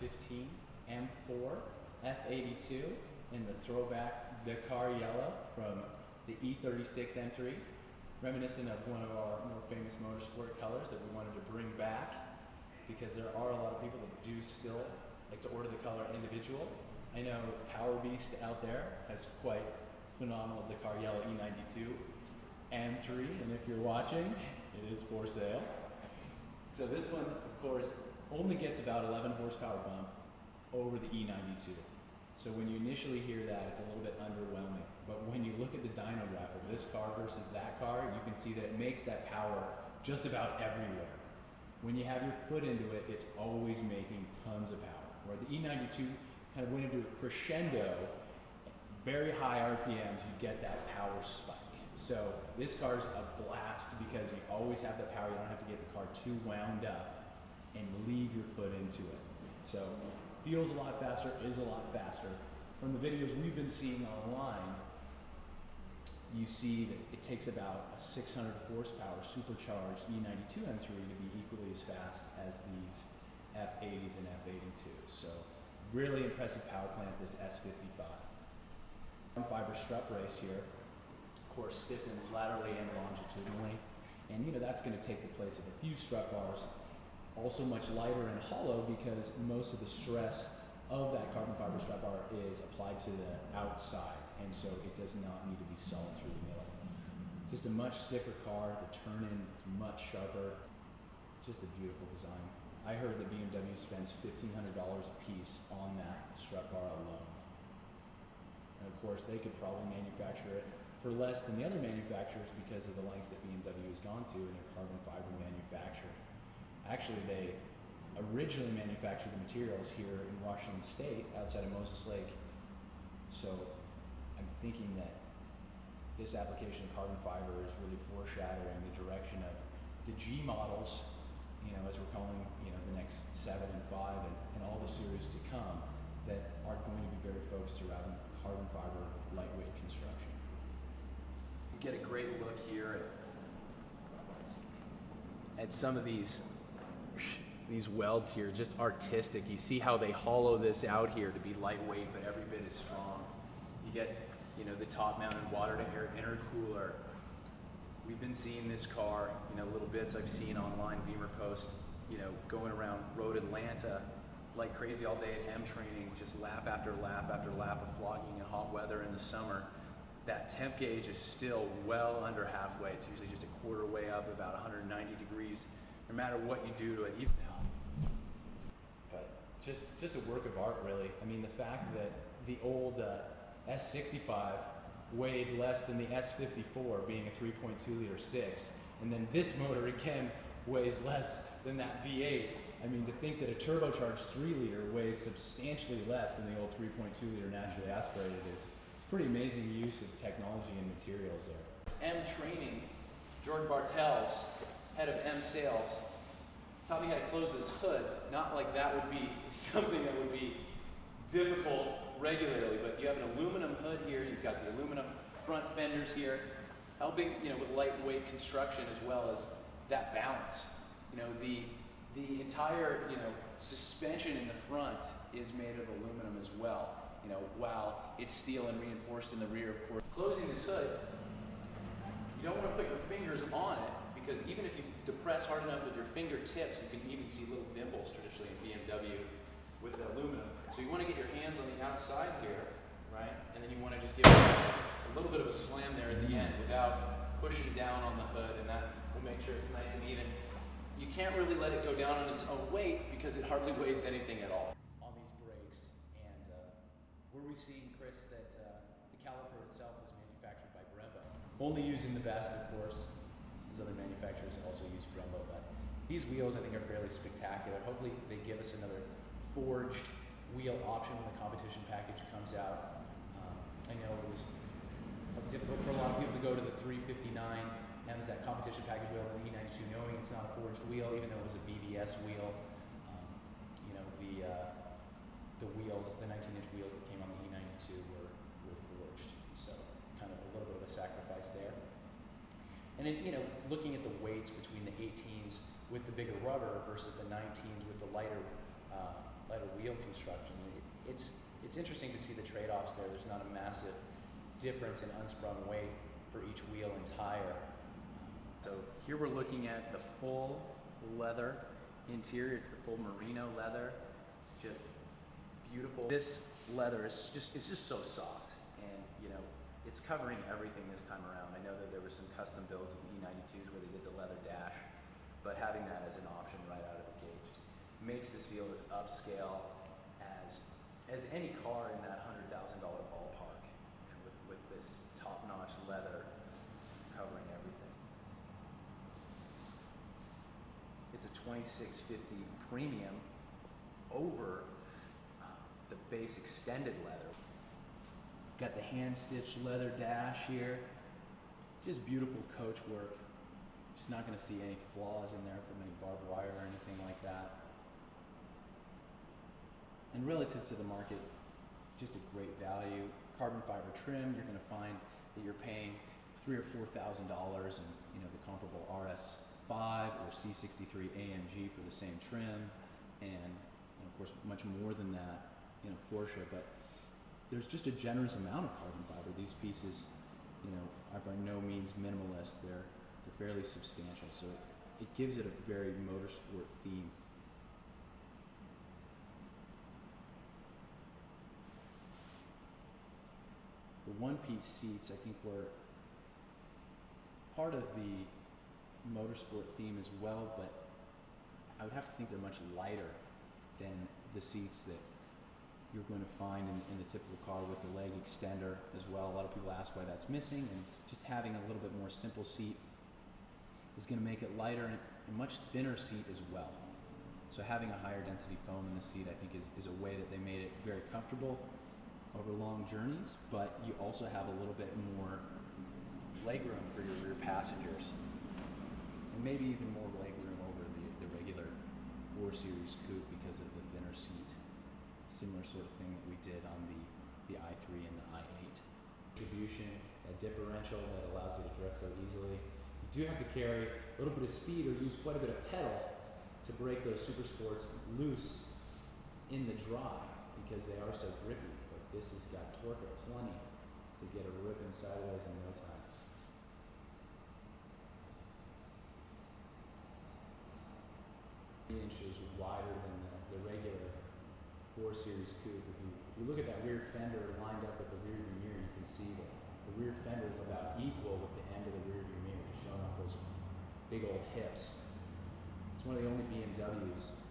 F15 M4 F82 in the throwback Dakar yellow from the E36 M3, reminiscent of one of our more famous motorsport colors that we wanted to bring back, because there are a lot of people that do still like to order the color individual. I know Power Beast out there has quite phenomenal Dakar yellow E92 M3, and if you're watching, it is for sale. So this one, of course, only gets about 11 horsepower bump over the E92. So when you initially hear that, it's a little bit underwhelming. But when you look at the dyno graph of this car versus that car, you can see that it makes that power just about everywhere. When you have your foot into it, it's always making tons of power. Where the E92 kind of went into a crescendo, very high RPMs, you get that power spike. So this car's a blast because you always have that power. You don't have to get the car too wound up and leave your foot into it. So feels a lot faster, is a lot faster. From the videos we've been seeing online, you see that it takes about a 600 horsepower supercharged E92 M3 to be equally as fast as these F80s and F82s. So really impressive power plant, this S55. Fiber strut brace here, of course, stiffens laterally and longitudinally. And that's going to take the place of a few strut bars. Also much lighter and hollow because most of the stress of that carbon fiber strut bar is applied to the outside, and so it does not need to be solid through the middle. Just a much stiffer car, the turn-in is much sharper, just a beautiful design. I heard that BMW spends $1,500 a piece on that strut bar alone. And of course, they could probably manufacture it for less than the other manufacturers because of the lengths that BMW has gone to in their carbon fiber manufacturing. Actually, they originally manufactured the materials here in Washington State, outside of Moses Lake. So I'm thinking that this application of carbon fiber is really foreshadowing the direction of the G models, as we're calling, the next 7 and 5 and all the series to come, that are going to be very focused around carbon fiber lightweight construction. You get a great look here at some of these welds here, just artistic. You see how they hollow this out here to be lightweight, but every bit as strong. You get, the top mounted water to air intercooler. We've been seeing this car, little bits I've seen online, Beamer post, going around Road Atlanta like crazy all day at M training, just lap after lap after lap of flogging in hot weather in the summer. That temp gauge is still well under halfway. It's usually just a quarter way up, about 190 degrees, no matter what you do to it. Even now. But just a work of art, really. I mean, the fact that the old S65 weighed less than the S54, being a 3.2 liter 6, and then this motor again weighs less than that V8. I mean, to think that a turbocharged 3 liter weighs substantially less than the old 3.2 liter naturally aspirated is pretty amazing use of technology and materials there. M Training, George Bartels, head of M Sales, taught me how to close this hood. Not like that would be something that would be difficult regularly, but you have an aluminum hood here, you've got the aluminum front fenders here, helping with lightweight construction as well as that balance. The entire suspension in the front is made of aluminum as well. While it's steel and reinforced in the rear, of course. Closing this hood, you don't want to put your fingers on it, because even if you depress hard enough with your fingertips, you can even see little dimples traditionally in BMW with the aluminum. So you want to get your hands on the outside here, right? And then you want to just give it a little bit of a slam there at the end without pushing down on the hood, and that will make sure it's nice and even. You can't really let it go down on its own weight because it hardly weighs anything at all. On these brakes, and were we seeing, Chris, that the caliper itself was manufactured by Brembo? Only using the best, of course, as other manufacturers also use Brembo, but these wheels I think are fairly spectacular. Hopefully they give us another forged wheel option when the competition package comes out. I know it was difficult for a lot of people to go to the 359 M's, that competition package wheel, and the E92, knowing it's not a forged wheel, even though it was a BBS wheel. The wheels, the 19-inch wheels that came on the E92 were forged, so kind of a little bit of a sacrifice there. And then, looking at the weights between the 18s with the bigger rubber versus the 19s with the lighter lighter wheel construction. It's interesting to see the trade-offs there. There's not a massive difference in unsprung weight for each wheel and tire. So here we're looking at the full leather interior. It's the full merino leather, just beautiful. This leather is it's just so soft, and you know, it's covering everything this time around. I know that there were some custom builds with E92s where they did the leather dash, but having that as an option right out of the gate just makes this feel as upscale as any car in that $100,000 ballpark, and with this top-notch leather covering everything. It's a 2650 premium over the base extended leather. Got the hand-stitched leather dash here. Just beautiful coach work. Just not going to see any flaws in there from any barbed wire or anything like that. And relative to the market, just a great value. Carbon fiber trim, you're going to find that you're paying $3,000 or $4,000 in, you know, the comparable RS5 or C63 AMG for the same trim, and of course much more than that in a Porsche. But there's just a generous amount of carbon fiber. These pieces, you know, are by no means minimalist. They're fairly substantial, so it gives it a very motorsport theme. The one-piece seats, I think, were part of the motorsport theme as well, but I would have to think they're much lighter than the seats that you're going to find in the typical car with the leg extender as well. A lot of people ask why that's missing, and just having a little bit more simple seat is going to make it lighter and a much thinner seat as well. So having a higher density foam in the seat, I think, is a way that they made it very comfortable over long journeys, but you also have a little bit more legroom for your rear passengers, and maybe even more legroom over the regular 4 Series coupe because of the thinner seat. Similar sort of thing that we did on the i3 and the i8. Distribution, a differential that allows you to drift so easily. You do have to carry a little bit of speed or use quite a bit of pedal to break those super sports loose in the dry because they are so grippy. This has got torque aplenty to get a ripping sideways in no time. 3 inches wider than the regular 4 Series coupe. If you look at that rear fender lined up with the rear view mirror, you can see that the rear fender is about equal with the end of the rear view mirror, just showing off those big old hips. It's one of the only BMWs